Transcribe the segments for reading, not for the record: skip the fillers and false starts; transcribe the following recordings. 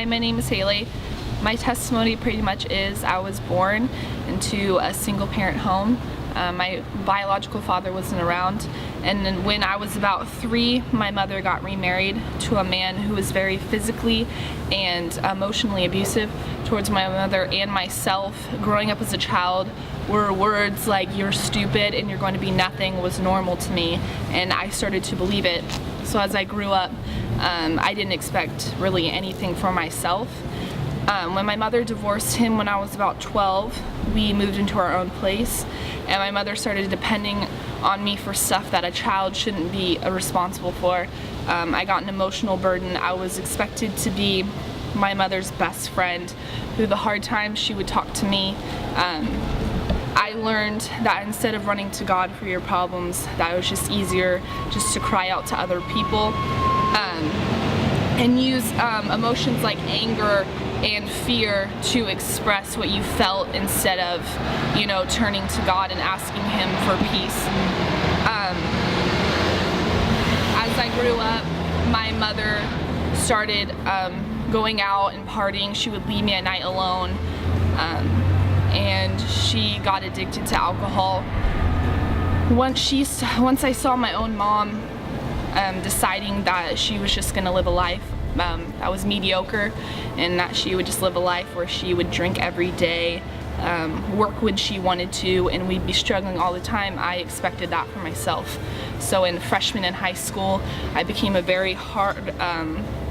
Hi, my name is Haylee. My testimony pretty much is I was born into a single parent home. My biological father wasn't around, and then when I was about 3, my mother got remarried to a man who was very physically and emotionally abusive towards my mother and myself. Growing up as a child, where words like "you're stupid" and "you're going to be nothing" was normal to me, and I started to believe it. So as I grew up, I didn't expect really anything for myself. When my mother divorced him when I was about 12, we moved into our own place, and my mother started depending on me for stuff that a child shouldn't be responsible for. I got an emotional burden. I was expected to be my mother's best friend. Through the hard times, she would talk to me. I learned that instead of running to God for your problems, that it was just easier just to cry out to other people and use emotions like anger and fear to express what you felt instead of, turning to God and asking Him for peace. As I grew up, my mother started going out and partying. She would leave me at night alone, and she got addicted to alcohol. Once I saw my own mom deciding that she was just going to live a life that was mediocre, and that she would just live a life where she would drink every day, work when she wanted to, and we'd be struggling all the time, I expected that for myself. So in freshman in high school, I became a very hard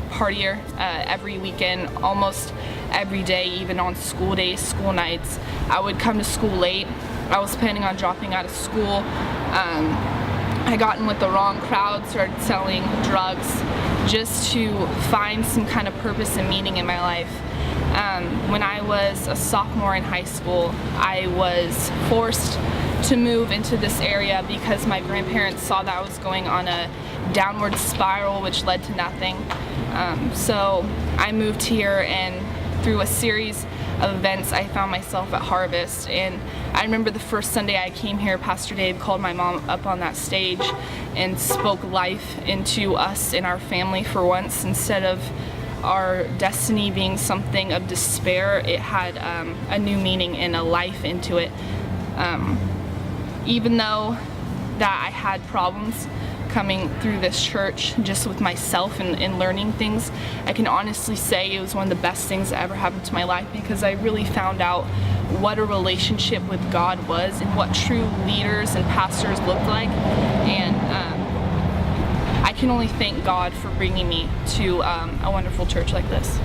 partier every weekend, almost every day, even on school days, school nights. I would come to school late. I was planning on dropping out of school. I got in with the wrong crowd, started selling drugs just to find some kind of purpose and meaning in my life. When I was a sophomore in high school, I was forced to move into this area because my grandparents saw that I was going on a downward spiral which led to nothing. So I moved here, and through a series of events I found myself at Harvest. And I remember the first Sunday I came here, Pastor Dave called my mom up on that stage and spoke life into us and our family for once. Instead of our destiny being something of despair, it had a new meaning and a life into it. Even though that I had problems coming through this church just with myself and learning things, I can honestly say it was one of the best things that ever happened to my life, because I really found out what a relationship with God was and what true leaders and pastors looked like. And I can only thank God for bringing me to a wonderful church like this.